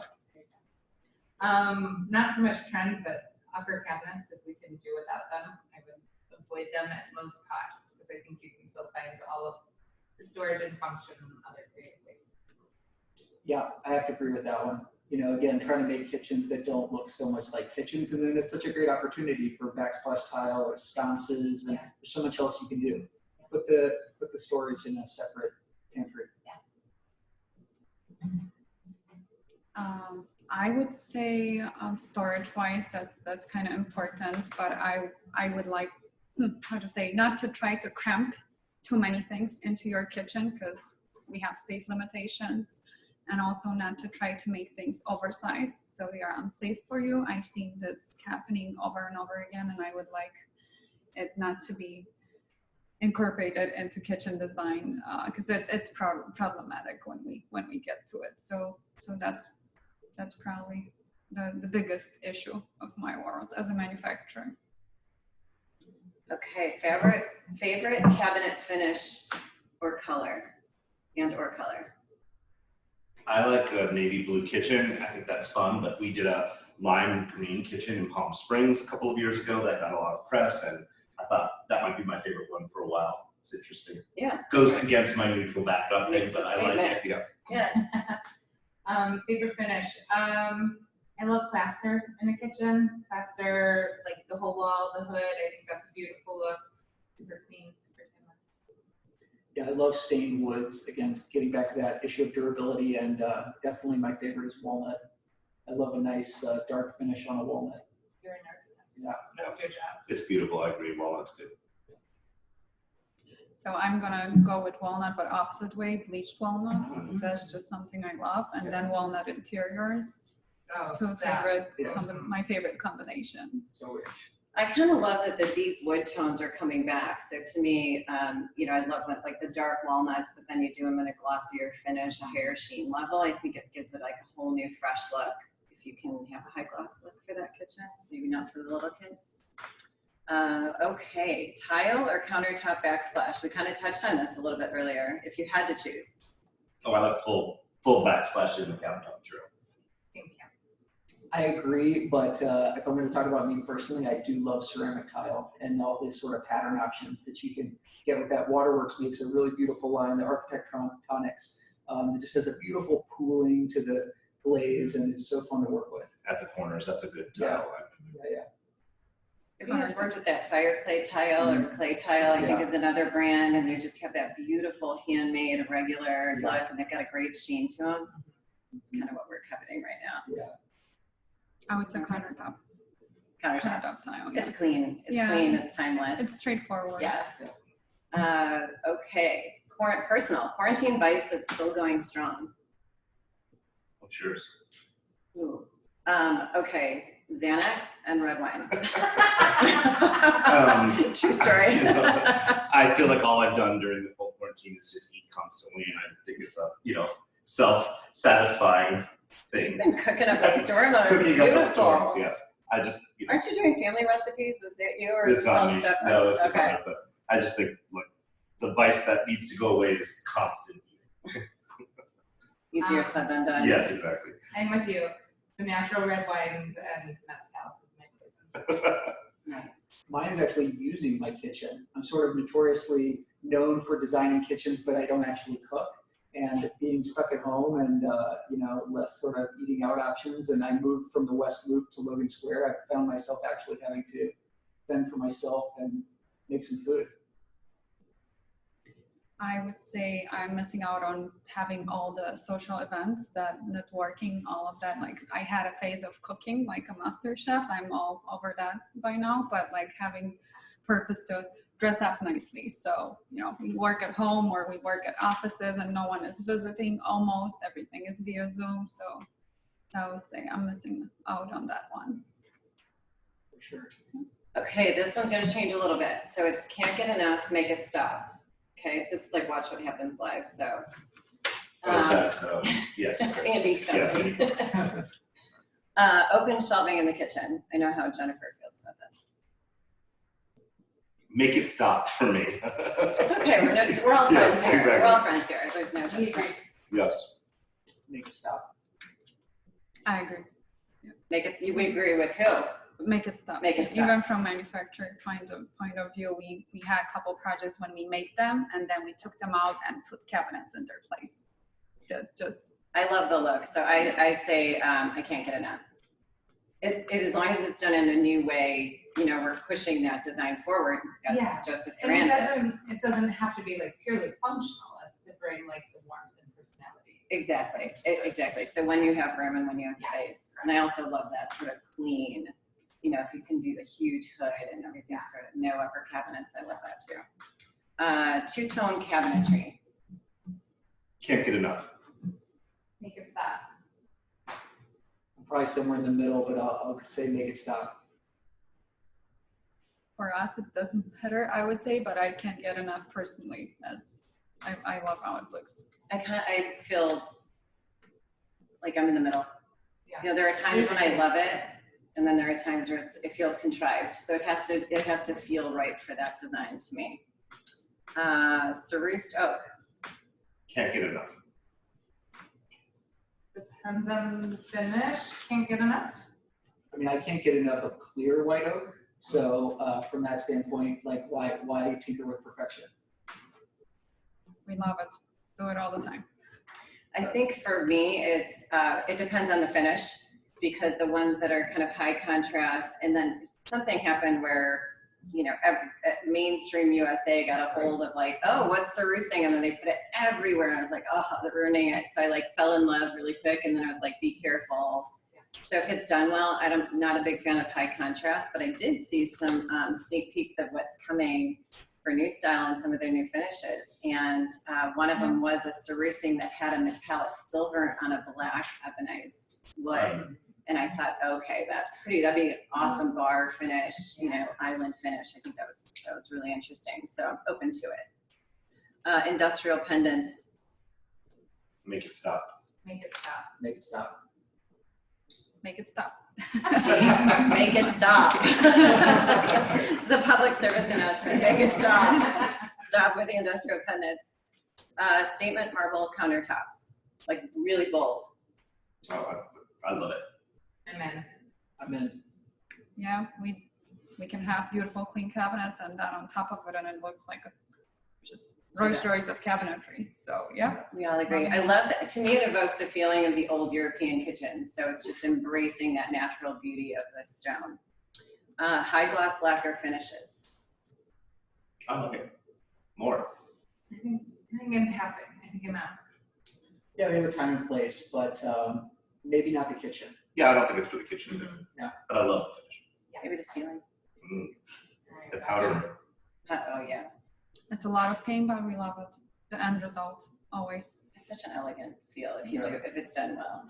Not so much trend, but upper cabinets, if we can do without them, I would avoid them at most costs, because I think you can still find all of the storage and function in other creative ways. Yeah, I have to agree with that one. You know, again, trying to make kitchens that don't look so much like kitchens, and then it's such a great opportunity for backsplash tile or sconces, and there's so much else you can do. Put the storage in a separate pantry. I would say storage-wise, that's kind of important, but I would like, how to say, not to try to cramp too many things into your kitchen, because we have space limitations, and also not to try to make things oversized so they are unsafe for you. I've seen this happening over and over again, and I would like it not to be incorporated into kitchen design, because it's problematic when we get to it. So that's probably the biggest issue of my world as a manufacturer. Okay, favorite cabinet finish or color, or color. I like a navy blue kitchen. I think that's fun, but we did a lime green kitchen in Palm Springs a couple of years ago that got a lot of press, and I thought that might be my favorite one for a while. It's interesting. Yeah. Goes against my neutral backdrop thing, Makes but a I like it. statement. Yeah. Yes. Favorite finish. I love plaster in a kitchen. Plaster, like the whole wall, the hood. I think that's a beautiful look. Super clean, super Yeah, I love stained woods. Again, getting back to that issue of durability, and definitely my favorite is walnut. I love a nice dark finish on a walnut. You're an architect. Yeah. That's your job. It's beautiful. I agree. Walnut's good. So I'm gonna go with walnut, but opposite way, bleached walnut. That's just something I love. And then walnut interiors, Oh, two that. favorite, Yes. my favorite combination. So rich. I kind of love that the deep wood tones are coming back. So to me, you know, I love when, like the dark walnuts, but then you do them in a glossier finish, a higher sheen level. I think it gives it like a whole new fresh look. If you can have a high gloss look for that kitchen, maybe not for the little kids. Okay, tile or countertop backsplash? We kind of touched on this a little bit earlier. If you had to choose. Oh, I like full backsplash in the countertop. True. Thank you. I agree, but if I'm going to talk about me personally, I do love ceramic tile and all these sort of pattern options that you can get with that. Waterworks makes a really beautiful line. The Architectronics, it just has a beautiful pooling to the glaze, and it's so fun to work with. At the corners, that's a good Yeah. tile line. Yeah. Have you guys worked with that fire clay tile or clay tile? I think Yeah. is another brand, and they just have that beautiful handmade regular Yeah. look, and they've got a great sheen to them. It's kind of what we're coveting right now. Yeah. I would say countertop Countertop. tile. Yeah. It's clean. It's Yeah. clean. It's timeless. It's straightforward. Yeah. Okay. Personal quarantine vice that's still going strong. What's yours? Ooh. Okay. Xanax and red wine. True story. You know, I feel like all I've done during the whole quarantine is just eat constantly, and I think it's a self-satisfying thing. You've been cooking up a storm. It's Cooking up a beautiful. storm, yes. I just Aren't you doing family recipes? Was that you or it's not some me. stuff? No, it's just Okay. not it, but I just think look, the vice that needs to go away is constant eating. Easier said than done. Yes, exactly. I'm with you. The natural red wines and mezcal is my poison. Nice. Mine is actually using my kitchen. I'm sort of notoriously known for designing kitchens, but I don't actually cook. And being stuck at home and, less sort of eating out options. And I moved from the West Loop to Logan Square. I found myself actually having to fend for myself and make some food. I would say I'm missing out on having all the social events, that networking, all of that. Like I had a phase of cooking, like a master chef. I'm all over that by now, but like having purpose to dress up nicely. So, we work at home or we work at offices and no one is visiting. Almost everything is via Zoom. So I would say I'm missing out on that one. For sure. Okay, this one's going to change a little bit. So it's can't get enough, make it stop. Okay, this is like watch what happens live. So. What is that? Yes. Andy's Yes, coming. Open shelving in the kitchen. I know how Jennifer feels about this. Make it stop for me. It's okay. We're all friends Yes, here. exactly. We're all friends here. There's no We judgment. agree. Yes. Make it stop. I agree. We agree with who? Make it stop. Make it stop. Even from manufacturer point of view, we had a couple projects when we made them and then we took them out and put cabinets in their place. That just. I love the look. So I say I can't get enough. It as long as it's done in a new way, we're pushing that design forward. As Yeah. Joseph And Durant. it doesn't have to be like purely functional. It's to bring like the warmth and personality. Exactly. Exactly. So when you have room and when you have space, and I also love that sort of clean. If you can do the huge hood and everything, sort of no upper cabinets, I love that too. Two-tone cabinetry. Can't get enough. Make it stop. I'm probably somewhere in the middle, but I'll say make it stop. For us, it doesn't matter, I would say, but I can't get enough personally, as I love how it looks. I feel like I'm in the middle. Yeah. There are times when I love it, and then there are times where it feels contrived. So it has to feel right for that design to me. Cerussed oak. Can't get enough. Depends on the finish. Can't get enough. I mean, I can't get enough of clear white oak. So from that standpoint, like why tinker with perfection? We love it. Do it all the time. I think for me, it depends on the finish, because the ones that are kind of high contrast, and then something happened where mainstream USA got a hold of like, oh, what's Sarusing? And then they put it everywhere. And I was like, oh, they're ruining it. So I like fell in love really quick. And then I was like, be careful. So if it's done well, I'm not a big fan of high contrast, but I did see some sneak peeks of what's coming for New Style and some of their new finishes. And one of them was a Sarusing that had a metallic silver on a black ebonized wood. And I thought, okay, that'd be an awesome bar finish, island finish. I think that was really interesting. So I'm open to it. Industrial pendants. Make it stop. Make it stop. Make it stop. Make it stop. Make it stop. This is a public service announcement. Make it stop. Stop with the industrial pendants. Statement marble countertops, like really bold. Oh, I love it. I'm in. Yeah, we can have beautiful clean cabinets and that on top of it, and it looks like just Rolls Royce of cabinetry. So yeah, We all agree. I love that. To me, it evokes a feeling of the old European kitchens. So it's just embracing that natural beauty of the stone. High gloss lacquer finishes. I like it. More. I think I'm passing. I think I'm out. Yeah, they have a time and place, but maybe not the kitchen. Yeah, I don't think it's for the kitchen either. No. But I love the finish. Maybe the ceiling. The powder. Oh yeah. it's a lot of pain, but we love it. The end result, always. It's such an elegant feel if it's done well.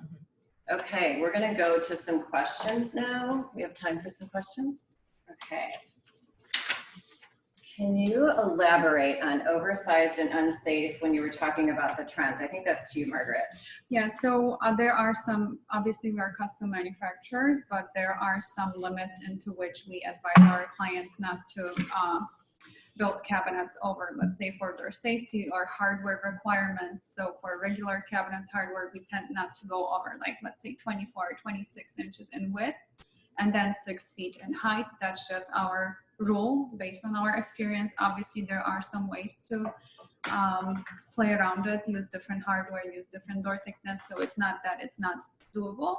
Okay, we're gonna go to some questions now. We have time for some questions? Okay. Can you elaborate on oversized and unsafe when you were talking about the trends? I think that's to you, Margaret. Yeah, so there are some, obviously we are custom manufacturers, but there are some limits into which we advise our clients not to build cabinets over, let's say for their safety or hardware requirements. So for regular cabinets hardware, we tend not to go over like, let's say 24 or 26 inches in width and then 6 feet in height. That's just our rule based on our experience. Obviously there are some ways to play around it, use different hardware, use different door thickness. So it's not that it's not doable.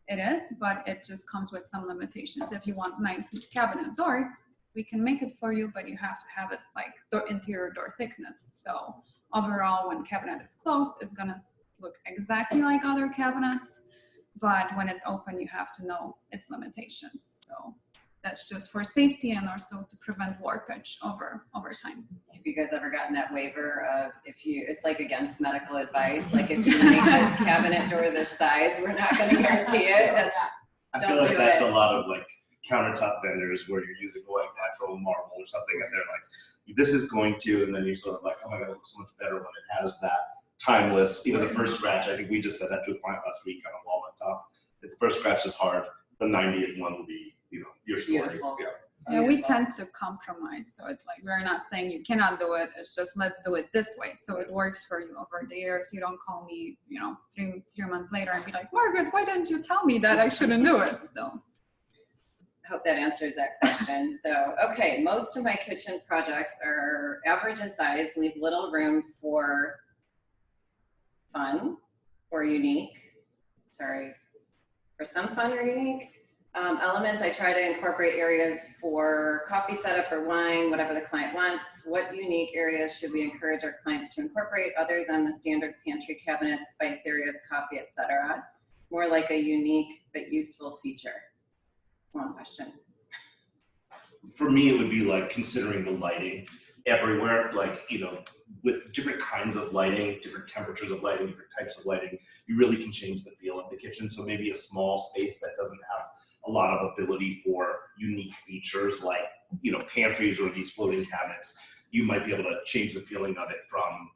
It is, but it just comes with some limitations. If you want 9-foot cabinet door, we can make it for you, but you have to have it like the interior door thickness. So overall, when cabinet is closed, it's gonna look exactly like other cabinets, but when it's open, you have to know its limitations. So that's just for safety and also to prevent warpage over time. Have you guys ever gotten that waiver of it's like against medical advice, like if you make this cabinet door this size, we're not gonna guarantee it. I feel like that's a lot of like countertop vendors where you're using like natural marble or something and they're like, this is going to, and then you're sort of like, oh my God, it looks so much better when it has that timeless, the first scratch. I think we just said that to a client last week on a walnut top. If the first scratch is hard, the 90th one will be, your story. Beautiful. Yeah, we tend to compromise. So it's like, we're not saying you cannot do it. It's just, let's do it this way. So it works for you over the years. You don't call me, 3 months later and be like, Margaret, why didn't you tell me that I shouldn't do it? So. I hope that answers that question. So, okay, most of my kitchen projects are average in size, leave little room for fun or unique. For some fun or unique elements. I try to incorporate areas for coffee setup or wine, whatever the client wants. What unique areas should we encourage our clients to incorporate other than the standard pantry cabinets, spice areas, coffee, etc.? More like a unique but useful feature. One question. For me, it would be like considering the lighting everywhere, with different kinds of lighting, different temperatures of lighting, different types of lighting, you really can change the feel of the kitchen. So maybe a small space that doesn't have a lot of ability for unique features like, pantries or these floating cabinets, you might be able to change the feeling of it from,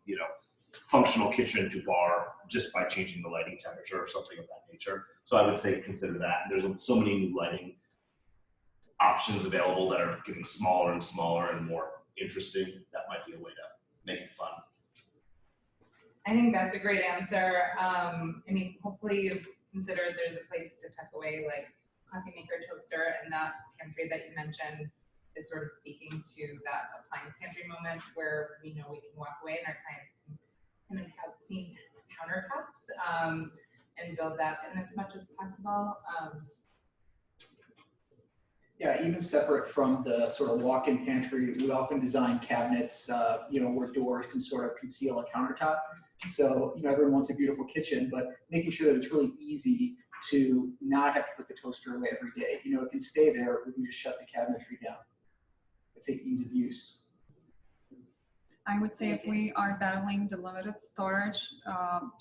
functional kitchen to bar just by changing the lighting temperature or something of that nature. So I would say consider that. There's so many new lighting options available that are getting smaller and smaller and more interesting. That might be a way to make it fun. I think that's a great answer. Hopefully you've considered there's a place to tuck away like coffee maker, toaster, and that pantry that you mentioned is sort of speaking to that appliance pantry moment where we know we can walk away and our clients can kind of have clean countertops and build that in as much as possible. Yeah, even separate from the sort of walk-in pantry, we often design cabinets, where doors can sort of conceal a countertop. So, everyone wants a beautiful kitchen, but making sure that it's really easy to not have to put the toaster away every day. It can stay there. We can just shut the cabinetry down. It's a ease of use. I would say if we are battling the limited storage,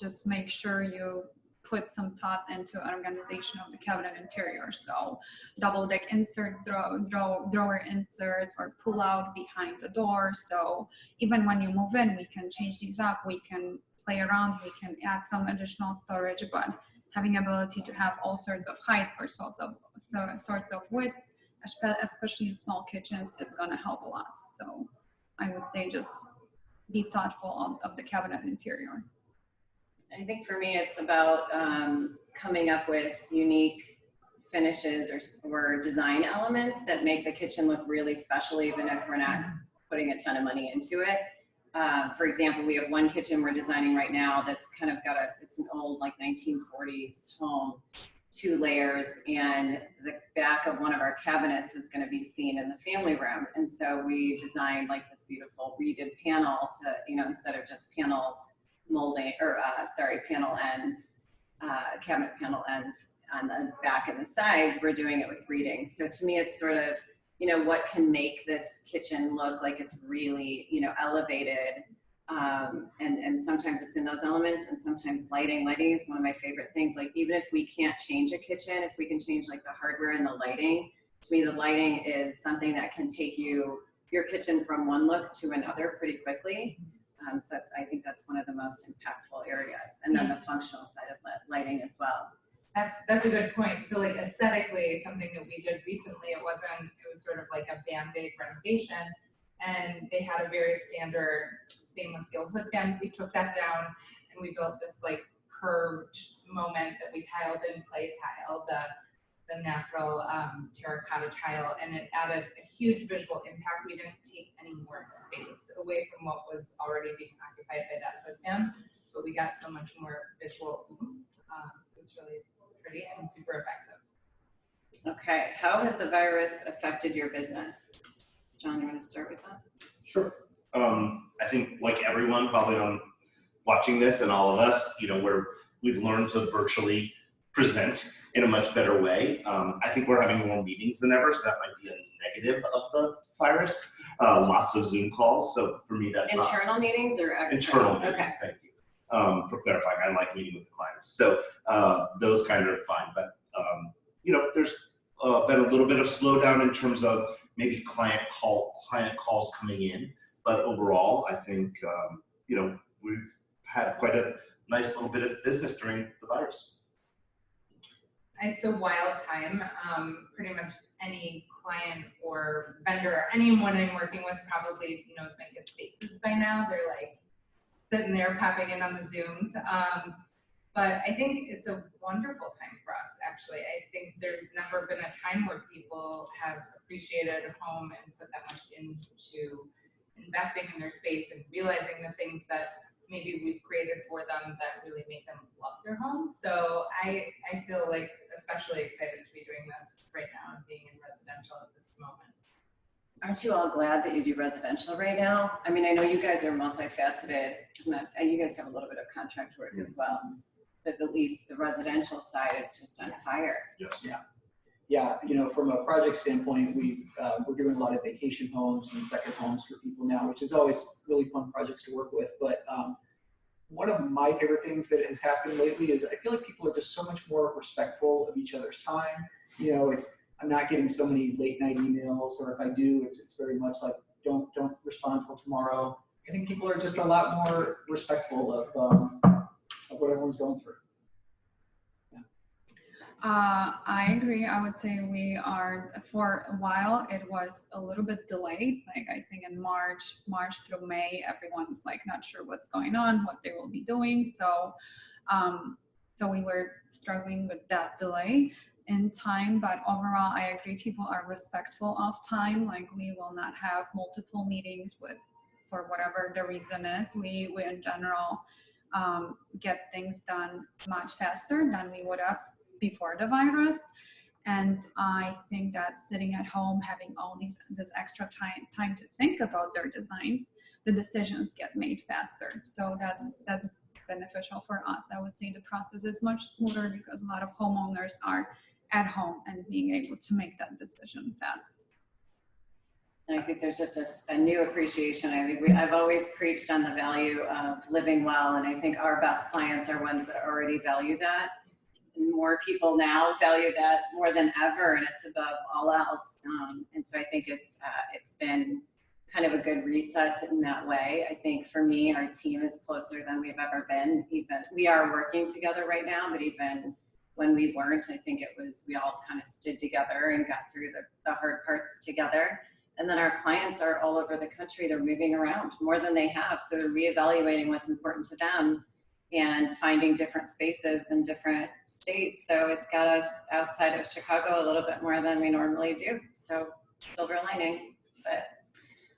just make sure you put some thought into organization of the cabinet interior. So double deck insert, drawer inserts, or pull out behind the door. So even when you move in, we can change these up. We can play around. We can add some additional storage, but having ability to have all sorts of heights or sorts of width, especially in small kitchens, is going to help a lot. So I would say just be thoughtful of the cabinet interior. I think for me, it's about coming up with unique finishes or design elements that make the kitchen look really special, even if we're not putting a ton of money into it. For example, we have one kitchen we're designing right now that's kind of it's an old like 1940s home, 2 layers, and the back of one of our cabinets is going to be seen in the family room. And so we designed like this beautiful reeded panel to, instead of just panel molding or panel ends, cabinet panel ends on the back and the sides, we're doing it with reeding. So to me, it's sort of, what can make this kitchen look like it's really, elevated. And sometimes it's in those elements, and sometimes lighting is one of my favorite things. Like, even if we can't change a kitchen, if we can change like the hardware and the lighting, to me, the lighting is something that can take your kitchen from one look to another pretty quickly. So I think that's one of the most impactful areas. And then the functional side of lighting as well. That's a good point. So like aesthetically, something that we did recently, it was sort of like a Band-Aid renovation, and they had a very standard stainless steel hood fan. We took that down and we built this like curved moment that we tiled in clay tile, the natural terracotta tile, and it added a huge visual impact. We didn't take any more space away from what was already being occupied by that hood fan, but we got so much more visual. It was really pretty and super effective. Okay, how has the virus affected your business? John, you want to start with that? Sure. I think like everyone probably on watching this and all of us, we've learned to virtually present in a much better way. I think we're having more meetings than ever, so that might be a negative of the virus. Lots of Zoom calls, so for me that's internal meetings or external? Internal meetings, okay. Thank you. For clarifying, I like meeting with the clients. So those kind of are fine, but there's been a little bit of slowdown in terms of maybe client calls coming in, but overall, I think we've had quite a nice little bit of business during the virus. It's a wild time. Pretty much any client or vendor, anyone I'm working with probably knows my good faces by now. They're like sitting there popping in on the Zooms. But I think it's a wonderful time for us, actually. I think there's never been a time where people have appreciated a home and put that much into investing in their space and realizing the things that maybe we've created for them that really make them love their home. So I feel like especially excited to be doing this right now and being in residential at this moment. Aren't you all glad that you do residential right now? I mean, I know you guys are multifaceted. You guys have a little bit of contract work as well, but at least the residential side is just on fire. Yes. Yeah, from a project standpoint, we're doing a lot of vacation homes and second homes for people now, which is always really fun projects to work with. But one of my favorite things that has happened lately is I feel like people are just so much more respectful of each other's time. I'm not getting so many late night emails, or if I do, it's very much like don't respond till tomorrow. I think people are just a lot more respectful of what everyone's going through. I agree. I would say we are, for a while, it was a little bit delayed. Like I think in March through May, everyone's like not sure what's going on, what they will be doing. So we were struggling with that delay in time, but overall, I agree. People are respectful of time. Like we will not have multiple meetings for whatever the reason is. We in general get things done much faster than we would have before the virus. And I think that sitting at home, having all this extra time to think about their designs, the decisions get made faster. So that's beneficial for us. I would say the process is much smoother because a lot of homeowners are at home and being able to make that decision fast. And I think there's just a new appreciation. I think I've always preached on the value of living well, and I think our best clients are ones that already value that. And more people now value that more than ever, and it's above all else. And so I think it's been kind of a good reset in that way. I think for me, our team is closer than we've ever been. Even we are working together right now, but even when we weren't, I think we all kind of stood together and got through the hard parts together. And then our clients are all over the country. They're moving around more than they have. So they're reevaluating what's important to them and finding different spaces in different states. So it's got us outside of Chicago a little bit more than we normally do. So silver lining, but.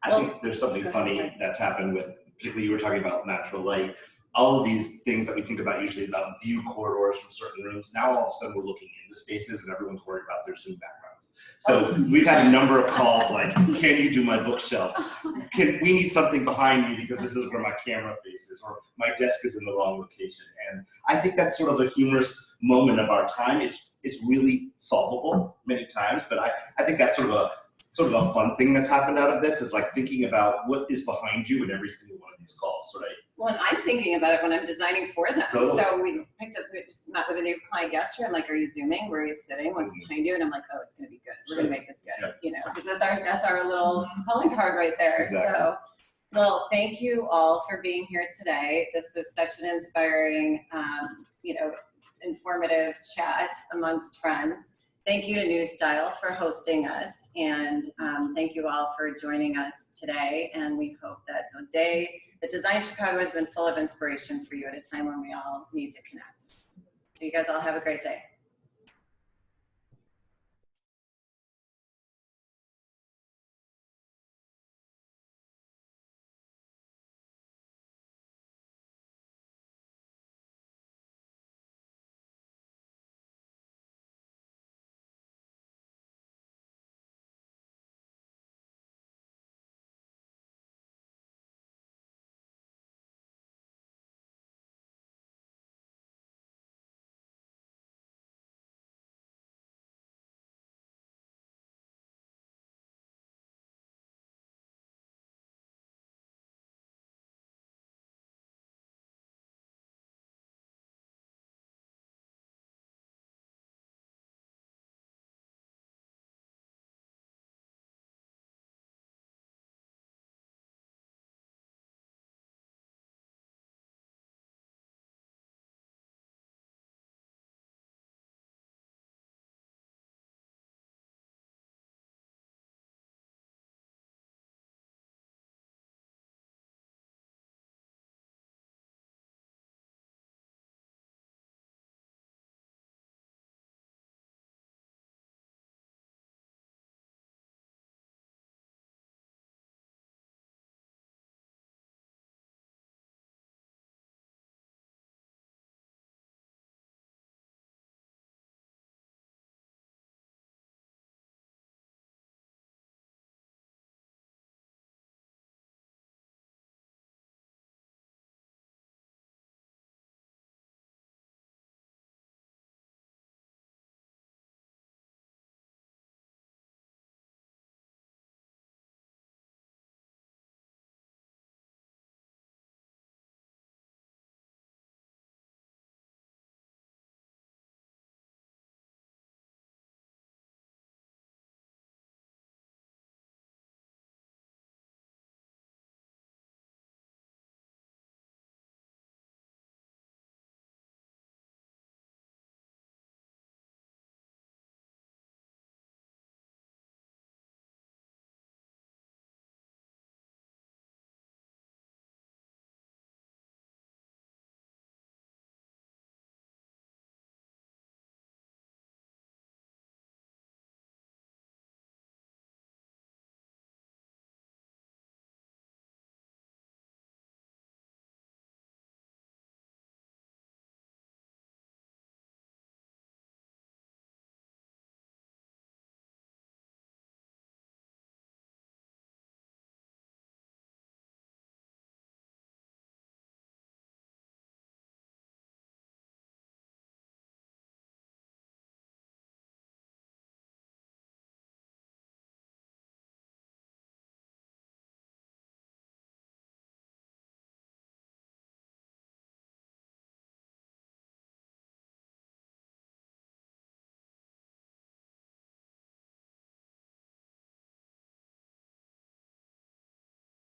I think there's something funny that's happened with, particularly you were talking about natural light, all of these things that we think about usually about view corridors from certain rooms. Now all of a sudden we're looking into spaces and everyone's worried about their Zoom backgrounds. So we've had a number of calls like, can you do my bookshelves? We need something behind me because this is where my camera faces, or my desk is in the wrong location. And I think that's sort of a humorous moment of our time. It's really solvable many times, but I think that's sort of a fun thing that's happened out of this is like thinking about what is behind you in every single one of these calls, right? Well, and I'm thinking about it when I'm designing for them. Totally. So we just met with a new client yesterday. I'm like, are you Zooming? Where are you sitting? What's behind you? And I'm like, oh, it's going to be good. We're going to make this good, you know, because that's our little calling card right there. Exactly. So, well, thank you all for being here today. This was such an inspiring, informative chat amongst friends. Thank you to New Style for hosting us, and thank you all for joining us today. And we hope that Design Chicago has been full of inspiration for you at a time when we all need to connect. So you guys all have a great day.